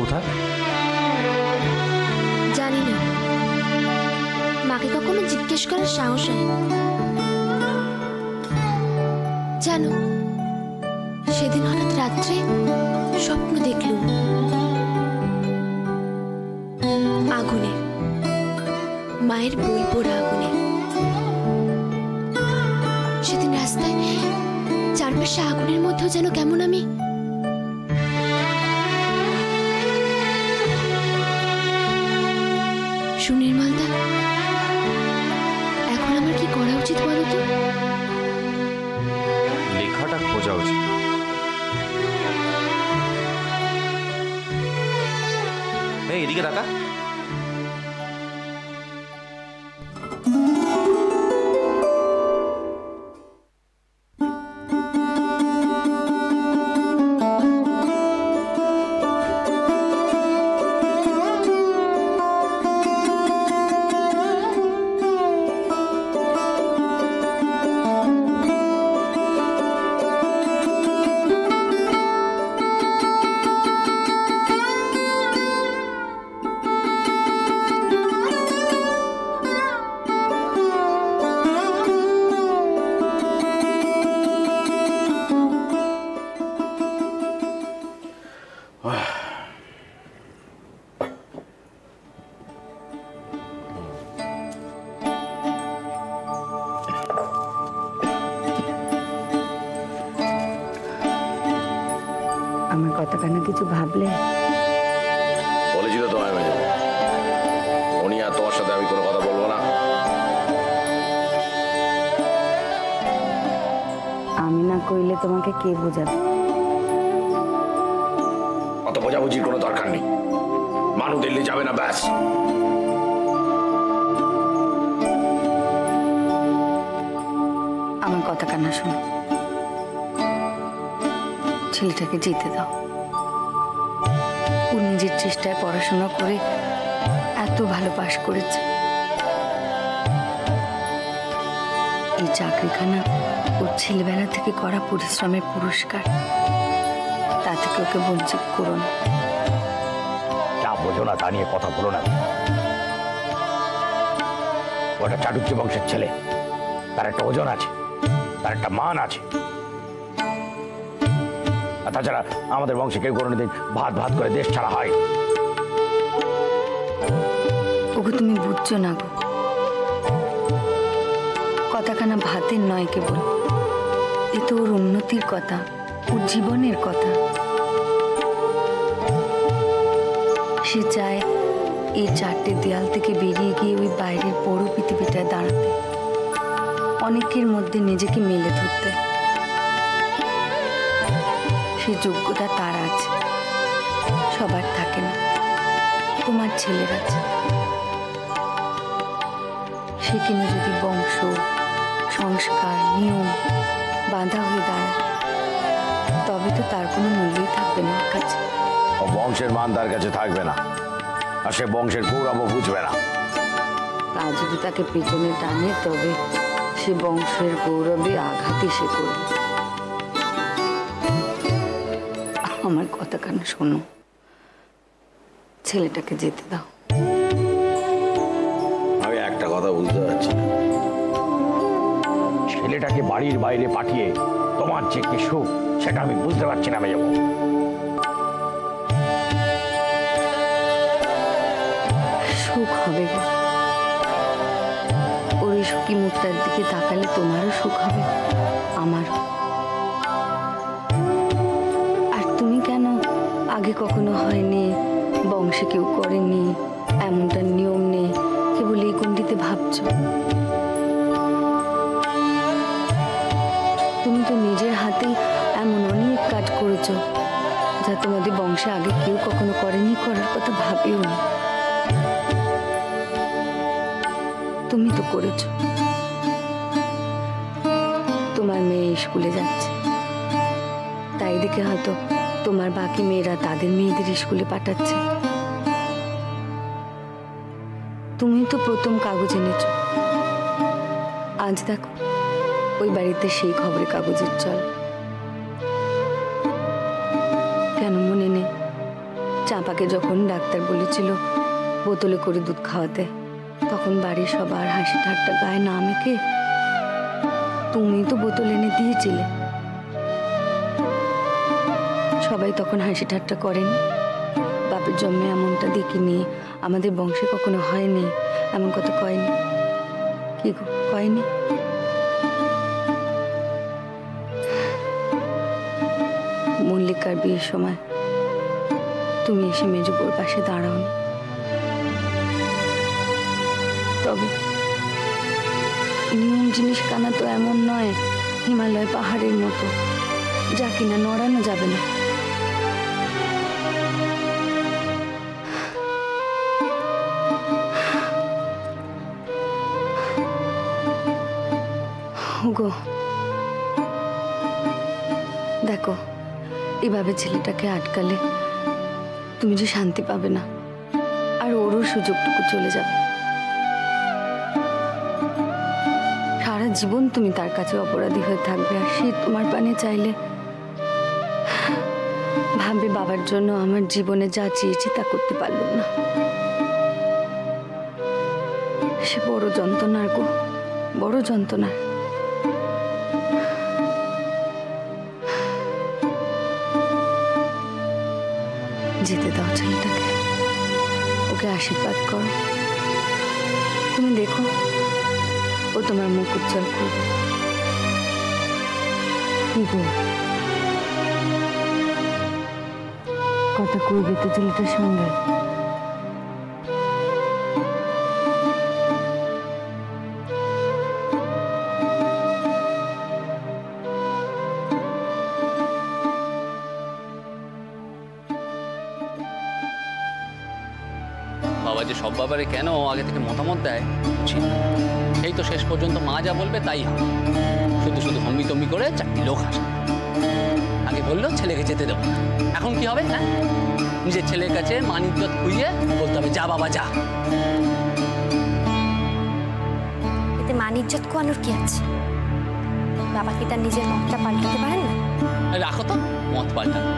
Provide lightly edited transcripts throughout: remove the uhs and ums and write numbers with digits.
কোথায়? জানি না, মাকে কখনো জিজ্ঞেস করার সাহস হয়নি। জানো, সেদিন হঠাৎ রাত্রে স্বপ্ন দেখলুম আগুনে, মায়ের বই পড়া আগুনে। সেদিন রাস্তায় চারপাশে আগুনের মধ্যেও যেন কেমন আমি সুনির্মলদা, এখন আমার কি করা উচিত বলো তো? লেখাটা খোঁজা উচিত। এই এদিকে টাকা। আমার কথা কেন কিছু ভাবলে? বলেছিল তোমায় মেজো, উনি আর তোমার সাথে আমি কোনো কথা বলবো না। আমি না কইলে তোমাকে কে বোঝাবে? অত বোঝাবুঝির কোনো দরকার নেই। মানু দিল্লি যাবে না, ব্যাস। আমার কথা কান্না শোনো, ছেলেটাকে যেতে দাও। ও নিজের চেষ্টায় পড়াশোনা করে এত ভালো পাশ করেছে। এই চাকরিখানা ওর ছেলেবেলা থেকে করা পরিশ্রমের পুরস্কার, তা থেকে ওকে বঞ্চিত করো না। যা বোঝো না তা নিয়ে কথা বলো না। ওটা চাটুর্য বংশের ছেলে, তার একটা ওজন আছে, তার একটা মান আছে। আর তাছাড়া আমাদের বংশে কেউ কোনোদিন ভাত ভাত করে দেশ ছাড়া হয়। ওকে তুমি বুঝছো না গো, কথাখানা ভাতের নয় কেবল, এ তো ওর উন্নতির কথা, ওর জীবনের কথা। সে চায় এই চারটে দেয়াল থেকে বেরিয়ে গিয়ে ওই বাইরের বড় পৃথিবীটায় দাঁড়াতে, অনেকের মধ্যে নিজেকে মেলে ধরতে। সে যোগ্যতা তার আছে, সবার থাকে না। তোমার ছেলের আছে। সে কিনা যদি বংশ, সংস্কার, নিয়ম বাঁধা হয়ে দাঁড়ায়, তবে তো তার কোনো মূল্যই থাকবে না ওর কাছে। বংশের মান তার কাছে থাকবে না, আর সে বংশের গৌরবও বুঝবে না। তা যদি তাকে পেছনে টানে, তবে সে বংশের গৌরবে আঘাতই সে করবে। আমার কথা কান শোনো, ছেলেটাকে যেতে দাও। আমি একটা কথা বুঝতে পারছি না, ছেলেটাকে বাড়ির বাইরে পাঠিয়ে তোমার যে কি সুখ সেটা আমি বুঝতে পারছি না। মেজো, সুখ হবে গো, ওর এই সুখী মুখটার দিকে তাকালে তোমারও সুখ হবে, আমার। আর তুমি কেন আগে কখনো হয়নি, বংশে কেউ করেনি, এমনটা নিয়ম নেই, কেবল এই গণ্ডিতে ভাবছ? তুমি তো নিজের হাতেই এমন অনেক কাজ করেছ যা তোমাদের বংশে আগে কেউ কখনো করেনি, করার কথা ভাবেও নি। তুমি তো করেছ। তোমার মেয়ে স্কুলে যাচ্ছে, তাই দেখে হয়তো তোমার বাকি মেয়েরা তাদের মেয়েদের স্কুলে পাঠাচ্ছে। তুমি তো প্রথম কাগজ এনেছ, আজ দেখো ওই বাড়িতে সেই খবরের কাগজের চল। কেন মনে নেই? চাঁপাকে যখন ডাক্তার বলেছিল বোতলে করে দুধ খাওয়াতে, তখন বাড়ির সবার হাসি ঠাট্টা গায়ে না মেখে তুমি তো বোতল এনে দিয়েছিলে। সবাই তখন হাসি ঠাট্টা করেনি। বাপের জন্মে এমনটা দেখিনি, আমাদের বংশে কখনো হয়নি, এমন কথা কয়নি? কি গো, কয়নি? মল্লিকার বিয়ের সময় তুমি এসে মেজুবোর পাশে দাঁড়াওনি। তবে নিয়ম জিনিস কানা তো এমন নয় হিমালয় পাহাড়ের মতো, যা কিনা নড়ানো যাবে না। গো দেখো, এভাবে ছেলেটাকে আটকালে তুমি যে শান্তি পাবে না, আর ওরও সুযোগটুকু চলে যাবে। সারা জীবন তুমি তার কাছে অপরাধী হয়ে থাকবে, আর সে তোমার পানে চাইলে ভাববে বাবার জন্য আমার জীবনে যা চেয়েছি তা করতে পারলাম না। সে বড় যন্ত্রণার গো, বড় যন্ত্রণার। যেতে দাও ছেলেটাকে, ওকে আশীর্বাদ করো। তুমি দেখো ও তোমার মুখ উজ্জ্বল করবে। কি গো, কথা কইবে তো ছেলেটার সঙ্গে? বাবা যে সব ব্যাপারে কেন আগে থেকে মতামত দেয় বুঝি না। এই তো শেষ পর্যন্ত মা যা বলবে তাই হবে, শুধু শুধু হম্বি তম্বি করে চাকরি লোক আসে। আগে বললো ছেলেকে যেতে দেবো না, এখন কি হবে? হ্যাঁ, নিজের ছেলের কাছে মান ইজ্জত খুঁজে বলতে হবে যা বাবা যা। এতে মান ইজ্জত কোয়ানোর কি আছে? বাবা কি তার নিজের মতটা পাল্টাতে পারেন না? রাখো তো মত পাল্টানো,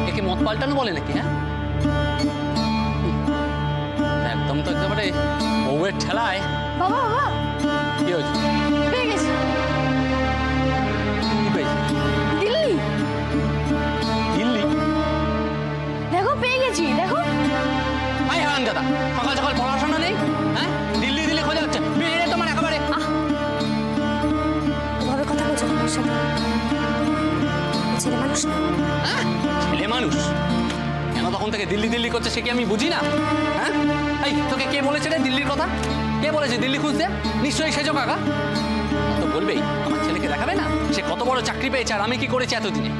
একে মত পাল্টানো বলে নাকি? হ্যাঁ, একদম তো একেবারে বউয়ের ঠেলায়। বাবা বাবা, কি হয়েছে? পেয়ে গেছি। কি পেয়েছে? দিল্লি। দিল্লি? দেখো পেয়ে গেছি, দেখো। হাই হারান দাদা, সকাল সকাল পড়াশোনা নেই? হ্যাঁ, দিল্লি দিল্লি খোঁজা হচ্ছে, মেয়ে তোমার একেবারে। ওভাবে কথা বলছো তোমার সাথে? ছেলে মানুষ না। হ্যাঁ, ছেলে মানুষ কেন তখন থেকে দিল্লি দিল্লি করছে সে কি আমি বুঝি না? হ্যাঁ, এই তোকে কে বলেছে রে দিল্লির কথা? কে বলেছে দিল্লি খুঁজতে? নিশ্চয়ই সেজো কাকা। তো বলবেই আমার ছেলেকে দেখাবে না সে কত বড় চাকরি পেয়েছে আর আমি কি করেছি এতদিনে,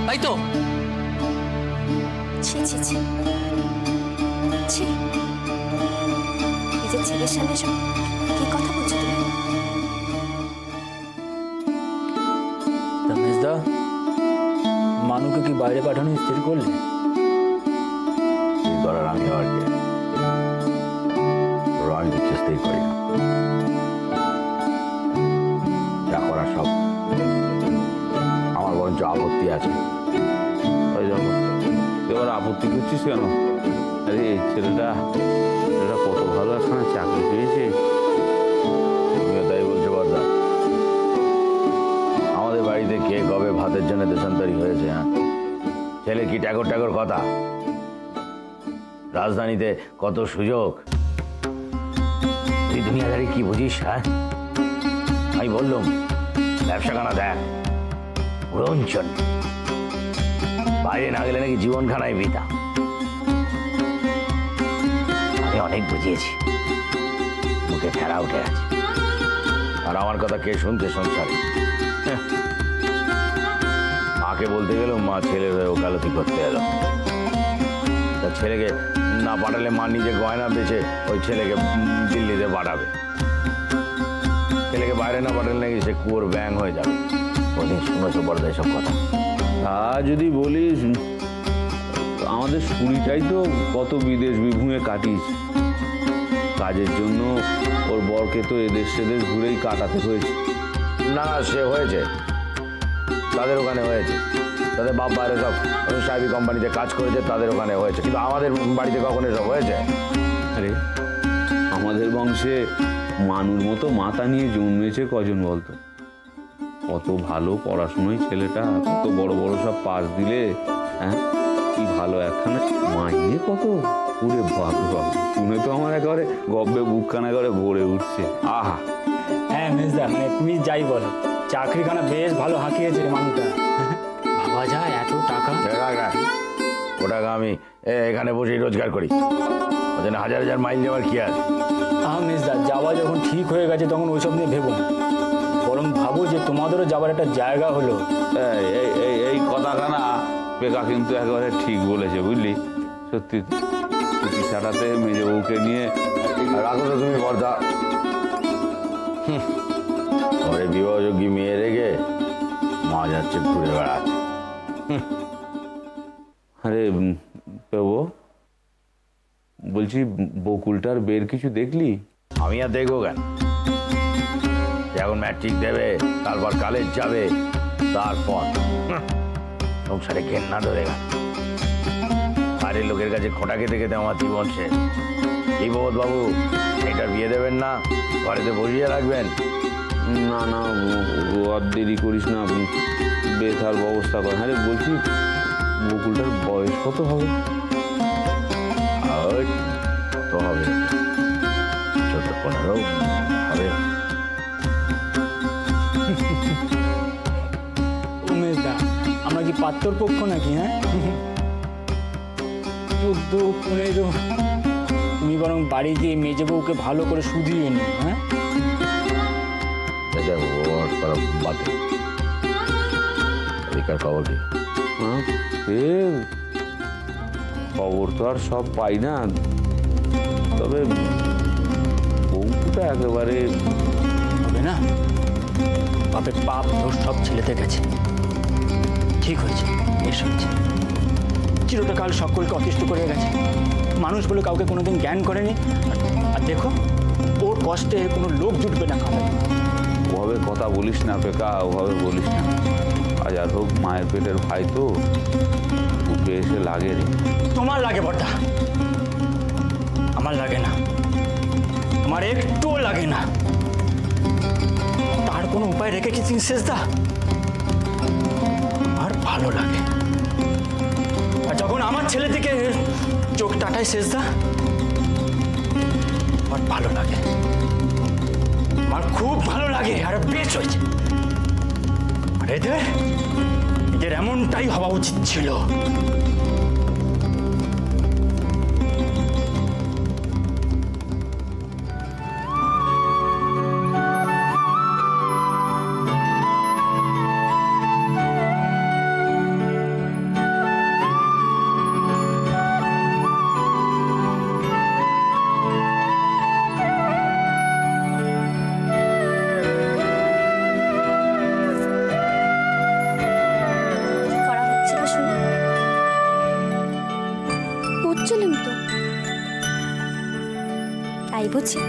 তাই তো? ছি ছি ছি ছি, নিজের ছেলের সামনে সব কি কথা বলছো তুমি? মেজদা, মানুকে কি বাইরে পাঠানো স্থির করলে? করার আমি আর কি, আমি চেষ্টাই করি না, যা করার সব আমার বরঞ্চ আপত্তি আছে। এবার আপত্তি করছিস কেন? আরে ছেলেটা কত ভালো একখানা চাকরি পেয়েছে। তুমিও তাই বলছো বর্দা? আমাদের বাড়িতে কে কবে ভাতের জন্য দেশান্তরী হয়েছে? হ্যাঁ, ছেলে কি ট্যাগর ট্যাগর কথা? রাজধানীতে কত সুযোগ, তুই দুনিয়াদারি কি বুঝিস? হ্যাঁ, আমি বললুম ব্যবসাখানা দেখ, রঞ্চন বাইরে না গেলে নাকি জীবনখানায় বিতা। আমি অনেক বুঝিয়েছি, মুখে ফেরা উঠে আছে। আর আমার কথা কে শুনছে সংসারে? মাকে বলতে গেলেও মা ছেলের হয়ে ওকালতি করতে এলো। তার ছেলেকে না পাঠালে মা নিজে গয়না বেচে ওই ছেলেকে দিল্লিতে পাঠাবে। ছেলেকে বাইরে না পাঠালে নাকি সে কুয়োর ব্যাং হয়ে যাবে। ওদিন শুনেছো বড় এসব কথা? তা যদি বলিস, আমাদের শুরিটাই তো কত বিদেশ বিভূঁয়ে কাটিয়েছে কাজের জন্য। ওর বরকে তো এদেশ সেদেশ ঘুরেই কাটাতে হয়েছে। না সে হয়েছে, তাদের ওখানে হয়েছে, তাদের বাপ বাইরে সব সাহেবী কোম্পানিতে কাজ করেছে, তাদের ওখানে হয়েছে, কিন্তু আমাদের বাড়িতে কখনো এসব হয়েছে? আরে আমাদের বংশে মানুর মতো মাথা নিয়ে জন্মেছে কজন বলতো? কত ভালো পড়াশোনায় ছেলেটা, কত বড় বড় সব পাস দিলে, হ্যাঁ কি ভালো একখানা মাইনে কত, পুরে বাপরে বাপ, শুনে তো আমার একেবারে গব্বে বুকখানা করে ভরে উঠছে। আহা হ্যাঁ মেজদা, মানে তুমি যাই বলো, চাকরিখানা বেশ ভালো হাঁকিয়েছে মানুষটা। বাবা যা এত টাকা! ও টাকা আমি এখানে বসেই রোজগার করি, ওই জন্য হাজার হাজার মাইল যাওয়ার কি আছে? মেজদা, যাওয়া যখন ঠিক হয়ে গেছে তখন ওইসব নিয়ে ভেবো না, বরং ভাবো যে তোমাদেরও যাবার একটা জায়গা হলো। এই কথাখানা পেকা কিন্তু একেবারে ঠিক বলেছে, বুঝলি? সত্যি ছুটি ছাড়াতে মেজে বউকে নিয়ে রাখো তো তুমি বর্দা, ঘরে বিবাহযোগ্যী মেয়ে রেখে মা যাচ্ছে ঘুরে বেড়াচ্ছে। আরে পেবো, বলছি বকুলটার বের কিছু দেখলি? আমি আর দেখবো কেন, এখন ম্যাট্রিক দেবে, তারপর কলেজ যাবে, তারপর সংসারে ঘেন্না ধরে গেল, বাইরের লোকের কাছে খোঁটা খেতে খেতে আমার জীবন শেষ। এই বাবু, এটা বিয়ে দেবেন না, ঘরেতে বসিয়ে রাখবেন? না না, আর দেরি করিস না, বেথার ব্যবস্থা কর। হ্যাঁ রে, বলছি বকুলটার বয়স কত হবে? তো হবে 14-15 হবে। মেজদা, আমরা কি পাত্তর পক্ষ নাকি? হ্যাঁ 14-15, তুমি বরং বাড়ি গিয়ে মেজে বউকে ভালো করে শুধিয়ে নি। হ্যাঁ খবর কি? খবর তো আর সব পাই না, তবে বউটা একেবারে হবে না। বাপের পাপ দোষ সব ছেলেতে গেছে, ঠিক হয়েছে, বেশ হয়েছে। চিরটা কাল সকলকে অতিষ্ঠ করে গেছে, মানুষ বলে কাউকে কোনোদিন জ্ঞান করেনি। আর দেখো, ওর কষ্টে কোনো লোক জুটবে না খাতায়। ওভাবে কথা বলিস না পেকা, ওভাবে বলিস না। আজ আর হোক মায়ের পেটের ভাই তো, বুকে এসে লাগে রে। তোমার লাগে বড়দা, আমার লাগে না, আমার একটুও লাগে না। তার কোনো উপায় রেখেছি শেষদা, আমার ভালো লাগে। আর যখন আমার ছেলে থেকে চোখ টাটায় শেষদা, আমার ভালো লাগে, আমার খুব ভালো লাগে। আর বেশ হয়েছে, আর এদের এমনটাই হওয়া উচিত ছিল। বুঝি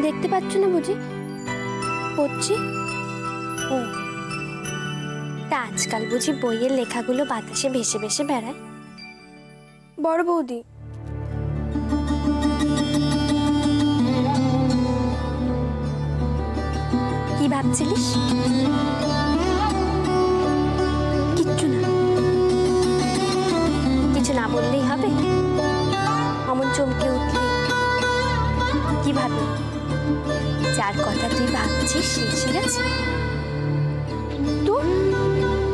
দেখতে পাচ্ছ না? বুঝি পড়ছি। ও তা আজকাল বুঝি বইয়ের লেখাগুলো বাতাসে ভেসে ভেসে বেড়ায়? বড় বৌদি, কি ভাবছিলিস? কিচ্ছু না, কিছু না বললেই হবে? অমন চমকে উঠলি কি ভাবি? যার কথা তুই ভাবছিস সে এসে গেছে? তো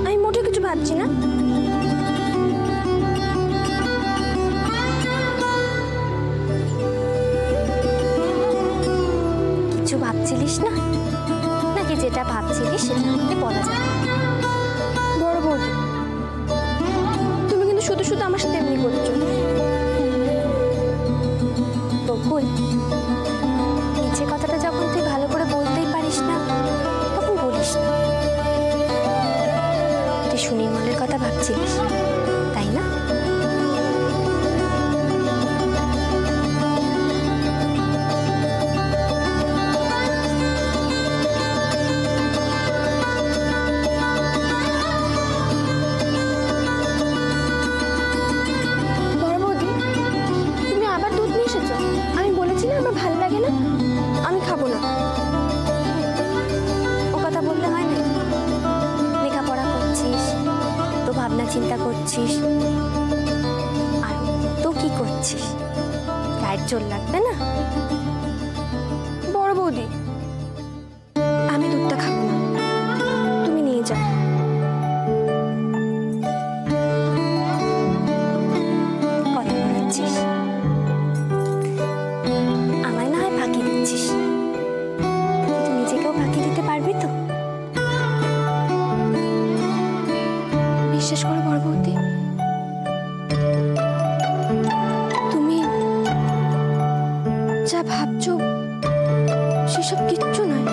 আমি মোটে কিছু ভাবছি না। কিছু ভাবছিলিস না নাকি? যেটা ভাবছিলিস সেটা আমাকে বলা যাবে। বড় বৌদি, তুমি কিন্তু শুধু শুধু আমার সাথে এমনি করছো। বকুল, নিচে কথাটা যখন তুই ভালো করে বলতেই পারিস না তখন বলিস না। তুই সুনির্মলের কথা ভাবছিলিস, তাই না? করছিস, আর তো কি করছিস? গায়ের জোর লাগবে না? বড় বৌদি, আমি দুধটা খাবো না, তুমি নিয়ে যাও। কথা বলাচ্ছিস, আমায় না হয় ফাঁকি দিচ্ছিস, কিন্তু নিজেকেও ফাঁকি দিতে পারবি তো? বিশ্বাস করো বড় বৌদি, তুমি যা ভাবছো সেসব কিচ্ছু নয়।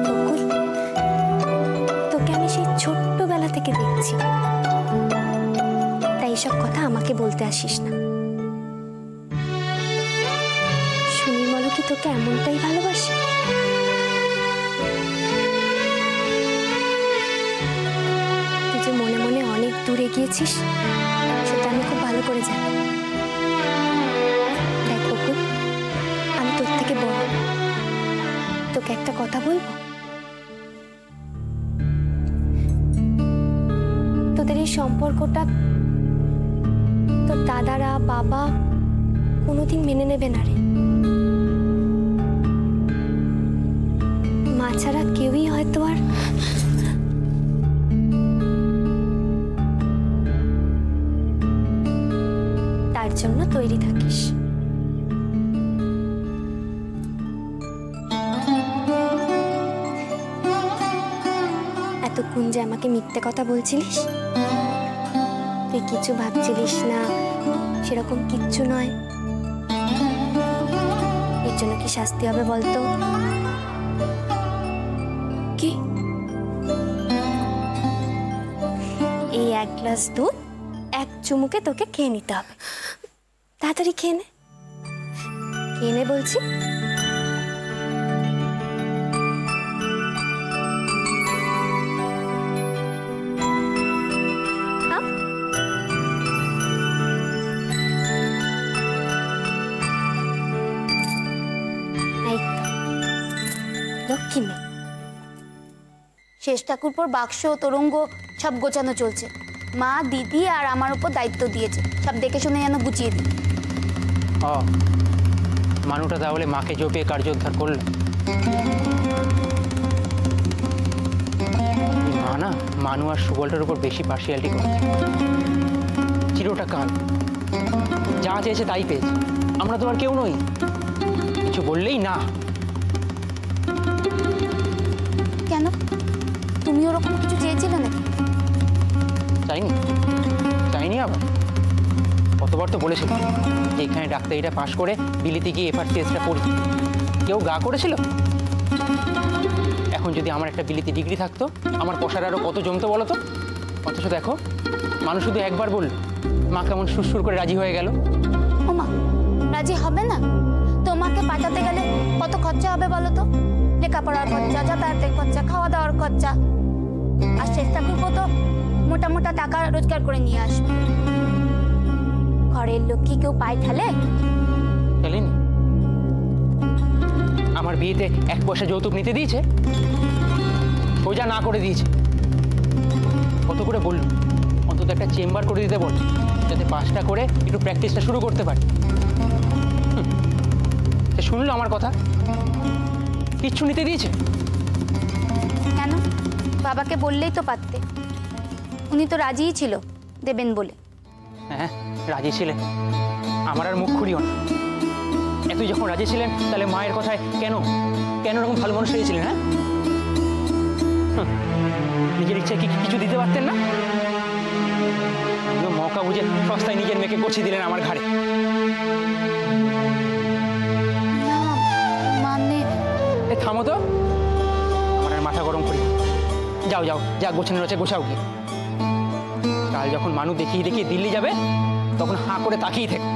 বকুল, তোকে আমি সেই ছোট্টবেলা থেকে দেখছি, তাই এসব কথা আমাকে বলতে আসিস না। সুনির্মল কি তোকে এমনটাই ভালোবাসে? তুই যে মনে মনে অনেক দূরে গিয়েছিস সেটা আমি খুব ভালো করে জানি। দেখ বকুল, আমি তোর থেকে বড়, তোকে একটা কথা বলবো। তোদের এই সম্পর্কটা তোর দাদারা বাবা কোনোদিন মেনে নেবে না রে। মা ছাড়া কেউই হয়তো আর তার জন্য তৈরি থাকিস। এতক্ষণ যে আমাকে মিথ্যে কথা বলছিলিস, তুই কিছু ভাবছিলিস না, সেরকম কিচ্ছু নয়। এর জন্য কি শাস্তি হবে বলতো? কি? এই 1 গ্লাস দুধ 1 চুমুকে তোকে খেয়ে নিতে হবে। তাড়াতাড়ি খেয়ে নে, খেয়ে নে বলছি। লক্ষ্মী মেয়ে। শেষ ঠাকুরপোর বাক্স তোরঙ্গ সব গোছানো চলছে। মা, দিদি আর আমার উপর দায়িত্ব দিয়েছে, সব দেখে শুনে যেন গুছিয়ে দিই। মানুটা তাহলে মাকে জপিয়ে কার্যোদ্ধার করল। মা না, মানু আর সুবলটার উপর বেশি পার্সিয়ালিটি করছে। চিরটা কান, যা চেয়েছে তাই পেয়েছে। আমরা তো আর কেউ নই, কিছু বললেই না। কেন, তুমি ওরকম কিছু চেয়েছিলে নাকি? চাইনি, চাইনি আবার। কতবার তো বলেছিল যে এখানে ডাক্তারিটা পাশ করে বিলিতে গিয়ে এফআর টেস্টটা করি। কেউ গা করেছিল? এখন যদি আমার একটা বিলিতি ডিগ্রি থাকতো, আমার পয়সার আরও কত জমতো বলো তো। অথচ দেখো, মানুষ শুধু একবার বলল, মা কেমন সুরসুর করে রাজি হয়ে গেল। ও মা, রাজি হবে না? তোমাকে পাঠাতে গেলে কত খরচা হবে বলো তো? লেখাপড়ার খরচা, যাতায়াতের খরচা, খাওয়া দাওয়ার খরচা। আর শেষ ঠাকুরপো তো মোটা মোটা টাকা রোজগার করে নিয়ে আসবে। ঘরের লোক কি কেউ পায়ে ঠেলে? ঠেলেনি। আমার বিয়েতে 1 পয়সা যৌতুক নিতে দিয়েছে? সোজা না করে দিয়েছে। কত করে বলল অন্তত একটা চেম্বার করে দিতে বল, যাতে পাসটা করে একটু প্র্যাকটিসটা শুরু করতে পারি। শুনলো আমার কথা? কিচ্ছু নিতে দিয়েছে? কেন, বাবাকে বললেই তো পারতে। উনি তো রাজিই ছিল দেবেন বলে। হ্যাঁ, রাজি ছিলেন। আমার আর মুখ খুঁড়িও না। এতই যখন রাজি ছিলেন, তাহলে মায়ের কথায় কেন কেন এরকম ভালো মানুষ হয়েছিলেন? হ্যাঁ, নিজের ইচ্ছায় কি কিছু দিতে পারতেন না? মৌকা বুঝে সস্তায় নিজের মেয়েকে গছিয়ে দিলেন আমার ঘাড়ে। মানে থামো তো, আমার আর মাথা গরম করি। যাও যাও, যা গোছানোর আছে গোছাও কি। কাল যখন মানুষ দেখিয়ে দেখিয়ে দিল্লি যাবে, তখন হাঁ করে তাকিয়ে থেকে।